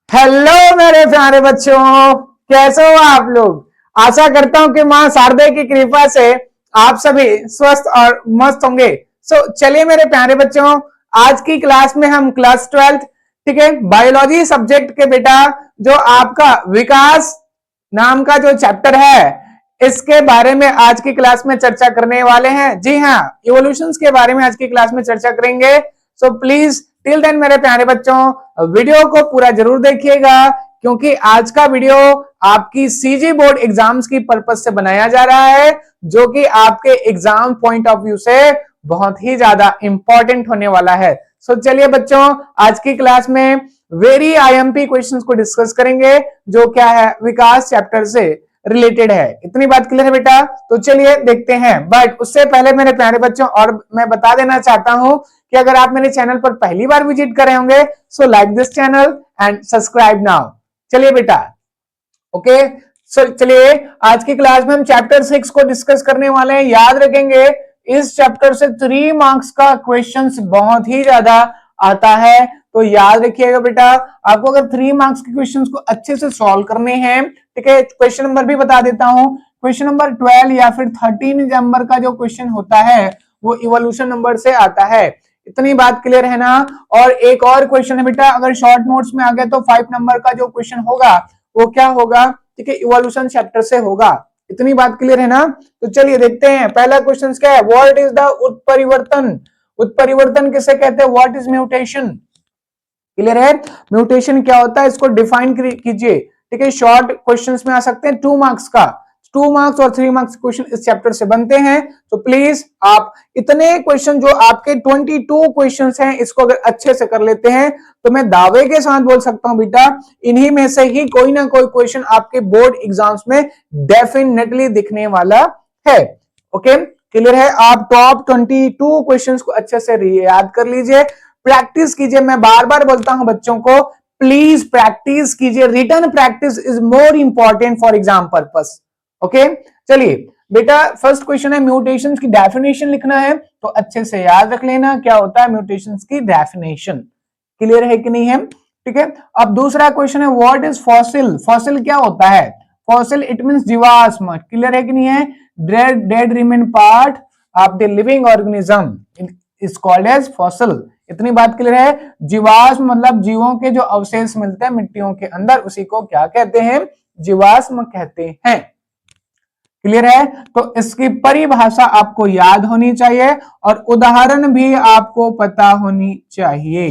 Hello मेरे प्यारे बच्चों, कैसे हो आप लोग। आशा करता हूं कि मां शारदे की कृपा से आप सभी स्वस्थ और मस्त होंगे। चलिए मेरे प्यारे बच्चों, आज की क्लास में हम क्लास 12 ठीक है बायोलॉजी सब्जेक्ट के बेटा जो आपका विकास नाम का जो चैप्टर है इसके बारे में आज की क्लास में चर्चा करने वाले हैं। जी हाँ, इवोल्यूशंस के बारे में आज की क्लास में चर्चा करेंगे। प्लीज टिल देन मेरे प्यारे बच्चों वीडियो को पूरा जरूर देखिएगा, क्योंकि आज का वीडियो आपकी सीजी बोर्ड एग्जाम्स की पर्पज से बनाया जा रहा है, जो कि आपके एग्जाम पॉइंट ऑफ व्यू से बहुत ही ज्यादा इंपॉर्टेंट होने वाला है। चलिए बच्चों, आज की क्लास में वेरी आईएमपी क्वेश्चंस को डिस्कस करेंगे, जो क्या है विकास चैप्टर से रिलेटेड है। इतनी बात क्लियर है बेटा? तो चलिए देखते हैं। बट उससे पहले मेरे प्यारे बच्चों और मैं बता देना चाहता हूं कि अगर आप मेरे चैनल पर पहली बार विजिट कर रहे होंगे so like this channel and subscribe now. चलिए बेटा, ओके। चलिए आज की क्लास में हम चैप्टर 6 को डिस्कस करने वाले हैं। याद रखेंगे इस चैप्टर से 3 मार्क्स का क्वेश्चन बहुत ही ज्यादा आता है, तो याद रखिएगा बेटा। आपको अगर 3 मार्क्स के क्वेश्चंस को अच्छे से सॉल्व करने हैं, ठीक है, क्वेश्चन नंबर भी बता देता हूं। क्वेश्चन नंबर 12 या फिर 13 नंबर का जो क्वेश्चन होता है वो इवोल्यूशन नंबर से आता है। इतनी बात क्लियर है ना? और एक और क्वेश्चन है बेटा, अगर शॉर्ट नोट्स में आ गए तो 5 नंबर का जो क्वेश्चन होगा वो क्या होगा, ठीक है, इवोल्यूशन चैप्टर से होगा। इतनी बात क्लियर है ना? तो चलिए देखते हैं पहला क्वेश्चन क्या है। व्हाट इज द उत्परिवर्तन? उत्परिवर्तन किसे कहते हैं? What is mutation? क्लियर है? म्यूटेशन क्या होता है इसको डिफाइन कीजिए। ठीक है, शॉर्ट क्वेश्चंस में आ सकते हैं 2 मार्क्स का। 2 मार्क्स और 3 मार्क्स क्वेश्चन इस चैप्टर से बनते हैं। तो प्लीज आप इतने क्वेश्चन जो आपके 22 क्वेश्चंस हैं इसको अगर अच्छे से कर लेते हैं तो मैं दावे के साथ बोल सकता हूं बेटा इन्हीं में से ही कोई ना कोई क्वेश्चन आपके बोर्ड एग्जाम्स में डेफिनेटली दिखने वाला है। ओके, क्लियर है? आप टॉप 22 क्वेश्चंस को अच्छे से याद कर लीजिए, प्रैक्टिस कीजिए। मैं बार बार बोलता हूं बच्चों को प्लीज प्रैक्टिस कीजिए। Written practice is more important for exam purpose. Okay, चलिए बेटा फर्स्ट क्वेश्चन है म्यूटेशंस की डेफिनेशन लिखना है, तो अच्छे से याद रख लेना क्या होता है म्यूटेशंस की डेफिनेशन। क्लियर है कि नहीं है? ठीक है, अब दूसरा क्वेश्चन है व्हाट इज फॉसिल? फॉसिल क्या होता है? फॉसिल इट मींस जीवाश्म। क्लियर है कि नहीं है? Dead remain part of the living organism is called as fossil. इतनी बात क्लियर है? जीवाश्म मतलब जीवों के जो अवशेष मिलते हैं मिट्टियों के अंदर उसी को क्या कहते हैं? जीवाश्म कहते हैं। क्लियर है? तो इसकी परिभाषा आपको याद होनी चाहिए और उदाहरण भी आपको पता होनी चाहिए।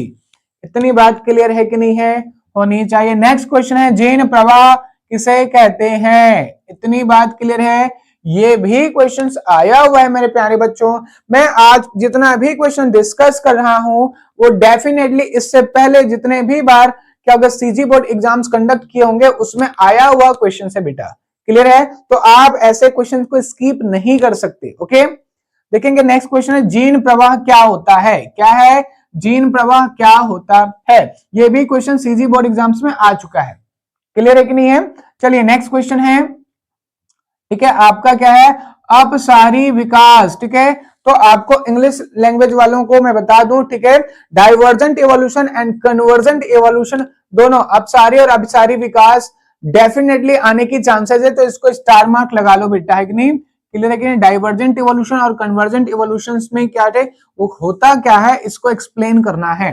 इतनी बात क्लियर है कि नहीं है? होनी चाहिए। नेक्स्ट क्वेश्चन है जीन प्रवाह किसे कहते हैं? इतनी बात क्लियर है? ये भी क्वेश्चंस आया हुआ है मेरे प्यारे बच्चों। मैं आज जितना भी क्वेश्चन डिस्कस कर रहा हूं वो डेफिनेटली इससे पहले जितने भी बार क्या अगर सीजी बोर्ड एग्जाम्स कंडक्ट किए होंगे उसमें आया हुआ क्वेश्चन है बेटा। क्लियर है? तो आप ऐसे क्वेश्चन को स्किप नहीं कर सकते। ओके, देखेंगे नेक्स्ट क्वेश्चन है जीन प्रवाह क्या होता है? क्या है? जीन प्रवाह क्या होता है? ये भी क्वेश्चन सीजी बोर्ड एग्जाम्स में आ चुका है। क्लियर है कि नहीं है? चलिए नेक्स्ट क्वेश्चन है, ठीक है, आपका क्या है? अपसारी विकास। ठीक है, तो आपको इंग्लिश लैंग्वेज वालों को मैं बता दूं, ठीक है, divergent evolution and convergent evolution दोनों अपसारी और अभिसारी विकास डेफिनेटली आने की चांसेस है, तो इसको स्टार मार्क लगा लो बेटा, है कि नहीं? क्लियर है कि नहीं? डाइवर्जेंट इवोल्यूशन और कन्वर्जेंट इवोल्यूशन में क्या है, वो होता क्या है इसको एक्सप्लेन करना है।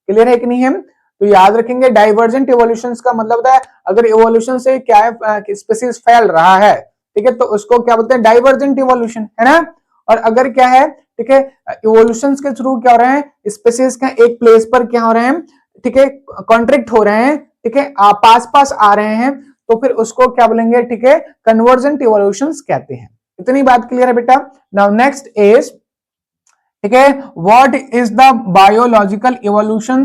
क्लियर है कि नहीं है? तो याद रखेंगे डाइवर्जेंट इवोल्यूशन का मतलब होता है अगर इवोल्यूशन से क्या है स्पीसीज फैल रहा है, ठीक है, तो उसको क्या बोलते हैं? डाइवर्जेंट इवोल्यूशन, है ना? और अगर क्या है, ठीक है, इवोल्यूशन के थ्रू क्या हो रहे हैं, स्पीसीज का एक प्लेस पर क्या हो रहे हैं, ठीक है, कॉन्ट्रैक्ट हो रहे हैं, ठीक है, पास पास आ रहे हैं, तो फिर उसको क्या बोलेंगे? ठीक है, कन्वर्जेंट इवोल्यूशन कहते हैं। इतनी बात क्लियर है बेटा? नाउ नेक्स्ट इज, ठीक है, what is the biological evolution?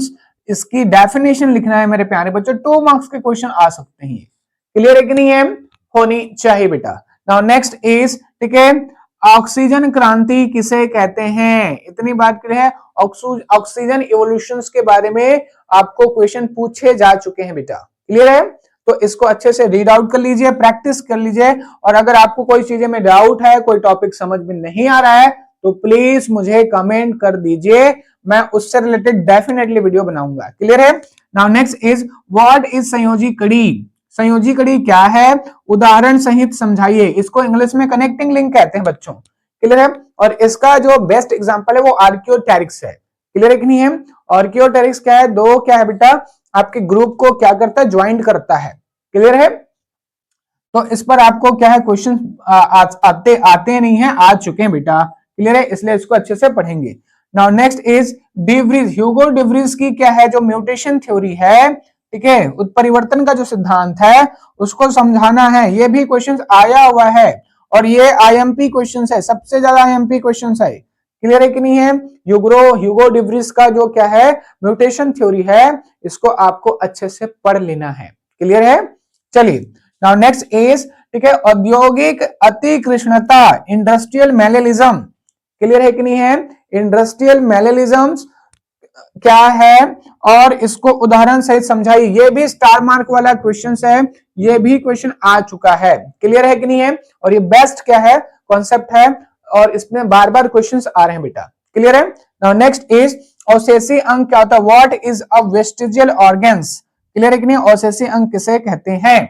इसकी डेफिनेशन लिखना है मेरे प्यारे बच्चों। 2 मार्क्स के क्वेश्चन आ सकते हैं। क्लियर है कि नहीं है? होनी चाहिए बेटा। नाउ नेक्स्ट इज, ठीक है, ऑक्सीजन क्रांति किसे कहते हैं? इतनी बात क्लियर है? ऑक्सीजन इवोल्यूशन के बारे में आपको क्वेश्चन पूछे जा चुके हैं बेटा। क्लियर है? तो इसको अच्छे से रीड आउट कर लीजिए, प्रैक्टिस कर लीजिए, और अगर आपको कोई चीजें में डाउट है, कोई टॉपिक समझ में नहीं आ रहा है तो प्लीज मुझे कमेंट कर दीजिए, मैं उससे रिलेटेड डेफिनेटली वीडियो बनाऊंगा। क्लियर है? Now next is what is संयोजी कड़ी, संयोजी कड़ी क्या है, उदाहरण सहित समझाइए। इसको इंग्लिश में कनेक्टिंग लिंक कहते हैं बच्चों, क्लियर है। और इसका जो बेस्ट एग्जांपल है वो आर्कियोटेरिक्स है, क्लियर है कि नहीं है। आर्कियोटेरिक्स क्या है, दो क्या है बेटा, आपके ग्रुप को क्या करता है, ज्वाइंट करता है, क्लियर है। तो इस पर आपको क्या है क्वेश्चन आते नहीं है, आ चुके हैं बेटा, क्लियर है, इसलिए इसको अच्छे से पढ़ेंगे। Now next is de Vries, Hugo de Vries की क्या है जो म्यूटेशन थ्योरी है, ठीक है, उत्परिवर्तन का जो सिद्धांत है उसको समझाना है। ये भी क्वेश्चन आया हुआ है और ये आईएमपी क्वेश्चन है, सबसे ज्यादा आईएमपी क्वेश्चन है, क्लियर है कि नहीं है। ह्यूगो डिवरीज का जो क्या है म्यूटेशन थ्योरी है, इसको आपको अच्छे से पढ़ लेना है, क्लियर है। चलिए नाउ नेक्स्ट इज, ठीक है, औद्योगिक अतिकृष्णता, इंडस्ट्रियल मैलेलिज्म, क्लियर है कि नहीं है। इंडस्ट्रियल मैलेलिज्म क्या है और इसको उदाहरण सहित समझाइए। ये भी स्टार मार्क वाला क्वेश्चन है, ये भी क्वेश्चन आ चुका है, क्लियर है कि नहीं है। और ये बेस्ट क्या है कॉन्सेप्ट है और इसमें बार बार क्वेश्चंस आ रहे हैं बेटा, क्लियर है। नाउ नेक्स्ट इज अवशेषी अंग क्या होता है, what is a vestigial organs, clear है कि नहीं, अवशेषी अंग किसे कहते हैं,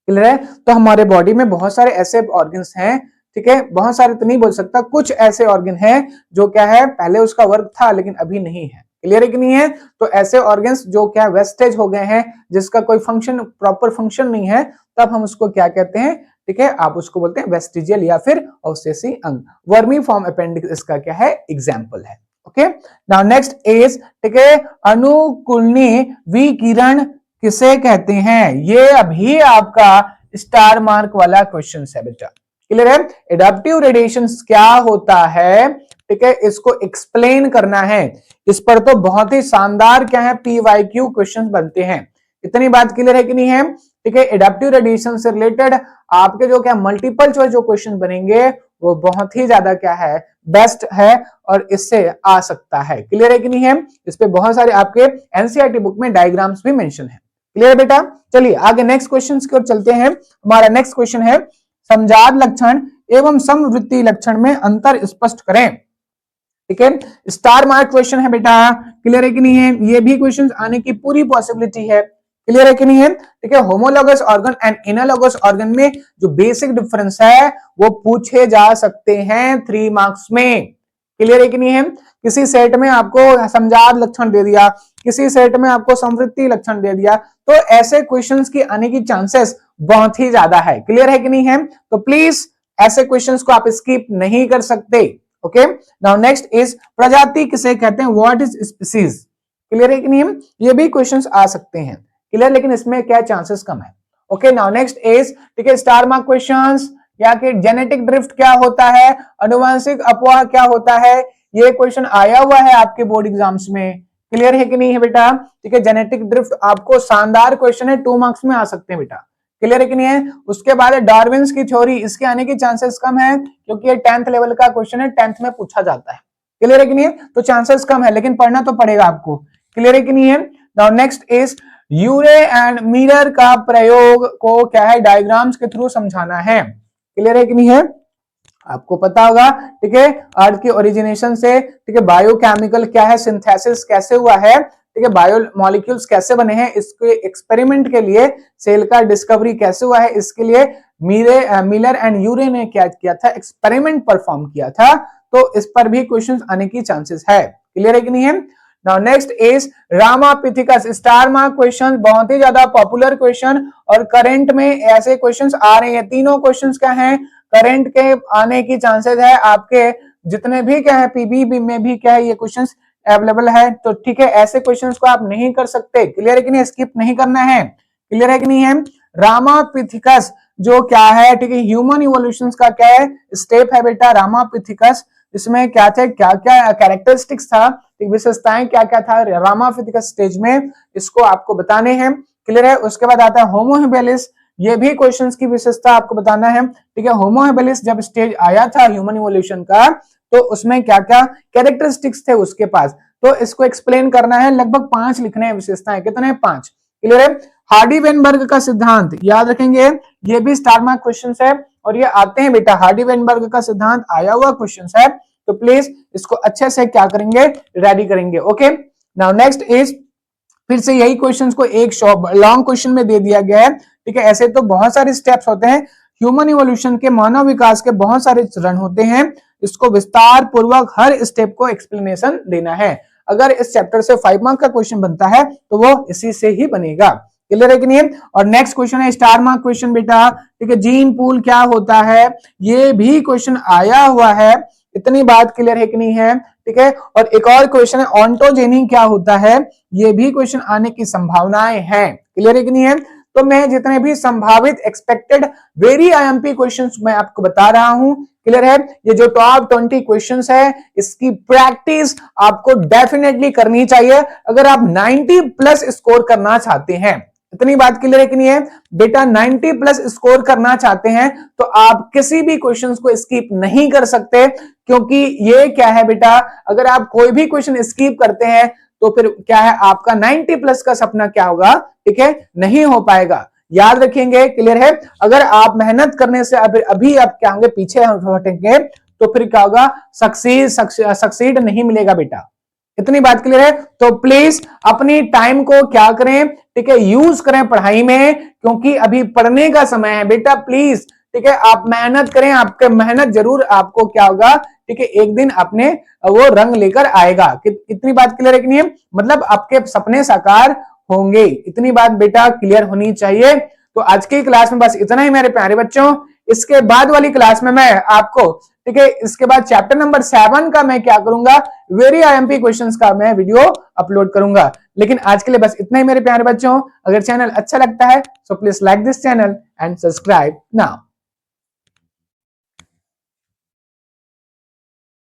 क्लियर है। तो हमारे बॉडी में बहुत सारे ऐसे ऑर्गन्स हैं, ठीक है, बहुत सारे तो नहीं बोल सकता, कुछ ऐसे ऑर्गन हैं जो क्या है पहले उसका वर्क था लेकिन अभी नहीं है, क्लियर है कि नहीं है। तो ऐसे ऑर्गन्स जो क्या वेस्टेज हो गए हैं, जिसका कोई फंक्शन प्रॉपर फंक्शन नहीं है, तब हम उसको क्या कहते हैं, ठीक है, आप उसको बोलते हैं वेस्टिजियल या फिर अवशेषी अंग। वर्मी फॉर्म अपेंडिक्स इसका क्या है एग्जाम्पल है, ओके। नाउ नेक्स्ट इज, ठीक है, अनुकूलनी विकिरण किसे कहते हैं, ये अभी आपका स्टार मार्क वाला क्वेश्चन है बेटा, क्लियर है। एडाप्टिव रेडिएशन क्या होता है, ठीक है, इसको एक्सप्लेन करना है। इस पर तो बहुत ही शानदार क्या है पीवाईक्यू क्वेश्चंस बनते हैं, इतनी बात क्लियर है कि नहीं है, ठीक है। एडाप्टिव रेडिएशन से रिलेटेड आपके जो क्या मल्टीपल चॉइस जो क्वेश्चन बनेंगे वो बहुत ही ज्यादा क्या है बेस्ट है और इससे आ सकता है, क्लियर है कि नहीं है। इस पे बहुत सारे आपके एनसीईआरटी बुक में डायग्राम्स भी मेंशन है, क्लियर बेटा। चलिए आगे नेक्स्ट क्वेश्चन की ओर चलते हैं। हमारा नेक्स्ट क्वेश्चन है समजात लक्षण एवं समवृत्ति लक्षण में अंतर स्पष्ट करें, ठीक है। स्टार मार्क क्वेश्चन है बेटा, क्लियर है कि नहीं है। ये भी क्वेश्चन आने की पूरी पॉसिबिलिटी है, क्लियर है कि नहीं है, ठीक है। Homologous organ and analogous organ में जो बेसिक डिफरेंस है वो पूछे जा सकते हैं 3 मार्क्स में, क्लियर है कि नहीं है। किसी सेट में आपको समजात लक्षण दे दिया, किसी सेट में आपको समवृत्ति लक्षण दे दिया, तो ऐसे क्वेश्चंस की आने की चांसेस बहुत ही ज्यादा है, क्लियर है कि नहीं है। तो प्लीज ऐसे क्वेश्चंस को आप स्किप नहीं कर सकते, ओके। नाउ नेक्स्ट इज प्रजाति किसे कहते हैं, व्हाट इज स्पीसीज, क्लियर है कि नहीं है। ये भी क्वेश्चंस आ सकते हैं, क्लियर, लेकिन इसमें क्या चांसेस कम है, ओके। नाउ नेक्स्ट इज, ठीक है, स्टार मार्क क्वेश्चंस, या कि जेनेटिक ड्रिफ्ट क्या होता है, अनुवांशिक अपवाह क्या होता है, ये क्वेश्चन आया हुआ है आपके बोर्ड एग्जाम्स में, क्लियर है कि नहीं है बेटा, ठीक है। जेनेटिक ड्रिफ्ट आपको शानदार क्वेश्चन है, 2 मार्क्स में आ सकते हैं बेटा, क्लियर है कि नहीं है। उसके बाद डार्विन्स की थ्योरी, इसके आने की चांसेस कम है क्योंकि ये 10th लेवल का क्वेश्चन है, 10th में पूछा जाता है, क्लियर है कि नहीं है। तो चांसेस कम है लेकिन पढ़ना तो पड़ेगा आपको, क्लियर है कि नहीं है। नाउ नेक्स्ट इज यूरे एंड मिरर का प्रयोग को क्या है डायग्राम्स के थ्रू समझाना है, क्लियर है कि नहीं है। आपको पता होगा, ठीक है, अर्थ की ओरिजिनेशन से, ठीक है, बायोकेमिकल क्या है सिंथेसिस कैसे हुआ है, ठीक है, बायो मॉलिक्यूल्स कैसे बने हैं, इसके एक्सपेरिमेंट के लिए सेल का डिस्कवरी कैसे हुआ है, इसके लिए मिलर एंड यूरे ने क्या किया था, एक्सपेरिमेंट परफॉर्म किया था। तो इस पर भी क्वेश्चंस आने की चांसेस है, क्लियर है कि नहीं है। Now next is Ramapithecus, star mark question, बहुत ही ज्यादा पॉपुलर क्वेश्चन और करंट में ऐसे क्वेश्चंस आ रहे हैं। तीनों क्वेश्चंस क्या हैं करंट के आने की चांसेस है, आपके जितने भी क्या है पीबी में भी क्या है ये क्वेश्चंस अवेलेबल है। तो ठीक है, ऐसे क्वेश्चंस को आप नहीं कर सकते, क्लियर है कि नहीं, स्किप नहीं करना है, क्लियर है कि नहीं है। रामापिथिकस जो क्या है, ठीक है, ह्यूमन इवोल्यूशन का क्या है स्टेप है बेटा रामापिथिकस। इसमें क्या थे, क्या क्या कैरेक्टरिस्टिक्स था, विशेषताएं क्या क्या था रामापिथिकस स्टेज में, इसको आपको बताने हैं, क्लियर है। उसके बाद आता है होमो हेबिलिस, ये भी क्वेश्चंस की विशेषता आपको बताना है, ठीक है। होमो हेबिलिस जब स्टेज आया था ह्यूमन इवोल्यूशन का, तो उसमें क्या क्या कैरेक्टरिस्टिक्स थे उसके पास, तो इसको एक्सप्लेन करना है। लगभग 5 लिखने हैं विशेषताएं, कितने 5, क्लियर है। हार्डी वेनबर्ग का सिद्धांत याद रखेंगे, ये भी स्टार मार्क क्वेश्चन है और ये आते हैं बेटा, हार्डी वेनबर्ग का सिद्धांत आया हुआ क्वेश्चन है, तो प्लीज इसको अच्छे से क्या करेंगे रेडी करेंगे, ओके। नाउ नेक्स्ट इज फिर से यही क्वेश्चंस को एक लॉन्ग क्वेश्चन में दे दिया गया है, ठीक है। ऐसे तो बहुत सारे स्टेप्स होते हैं, ह्यूमन इवोल्यूशन के, मानव विकास के बहुत सारे चरण होते हैं, इसको विस्तार पूर्वक हर स्टेप को एक्सप्लेनेशन देना है। अगर इस चैप्टर से 5 मार्क का क्वेश्चन बनता है तो वो इसी से ही बनेगा। क्लियर है कि नहीं? और नेक्स्ट क्वेश्चन है स्टार मार्क क्वेश्चन बेटा, ठीक है। जीन पूल क्या होता है, ये भी क्वेश्चन आया हुआ है, इतनी बात क्लियर है कि नहीं है, ठीक है। और एक और क्वेश्चन है ऑन्टोजेनी क्या होता है, ये भी क्वेश्चन आने की संभावनाएं हैं। क्लियर है कि नहीं है? तो मैं जितने भी संभावित एक्सपेक्टेड वेरी आईएमपी क्वेश्चंस मैं आपको बता रहा हूं, क्लियर है। ये जो टॉप 20 क्वेश्चंस है, इसकी प्रैक्टिस आपको डेफिनेटली करनी चाहिए अगर आप 90 प्लस स्कोर करना चाहते हैं। इतनी बात क्लियर है कि नहीं है बेटा? 90 प्लस स्कोर करना चाहते हैं तो आप किसी भी क्वेश्चंस को स्किप नहीं कर सकते, क्योंकि ये क्या है बेटा, अगर आप कोई भी क्वेश्चन स्किप करते हैं तो फिर क्या है, आपका 90 प्लस का सपना क्या होगा, ठीक है, नहीं हो पाएगा। याद रखेंगे, क्लियर है। अगर आप मेहनत करने से अभी आप क्या होंगे, पीछे हटेंगे तो फिर क्या होगा, सक्सीड नहीं मिलेगा बेटा। इतनी बात क्लियर है? तो प्लीज अपनी टाइम को क्या करें, ठीक है, यूज करें पढ़ाई में, क्योंकि अभी पढ़ने का समय है बेटा। प्लीज, ठीक है, आप मेहनत करें, आपके मेहनत जरूर आपको क्या होगा, ठीक है, एक दिन अपने वो रंग लेकर आएगा। इतनी बात क्लियर है कि नहीं है? मतलब आपके सपने साकार होंगे। इतनी बात बेटा क्लियर होनी चाहिए। तो आज की क्लास में बस इतना ही मेरे प्यारे बच्चों। इसके बाद वाली क्लास में मैं आपको, ठीक है, इसके बाद चैप्टर नंबर 7 का मैं क्या करूंगा, वेरी आईएमपी क्वेश्चंस का मैं वीडियो अपलोड करूंगा। लेकिन आज के लिए बस इतना ही मेरे प्यारे बच्चों। अगर चैनल अच्छा लगता है so please like this channel and subscribe now.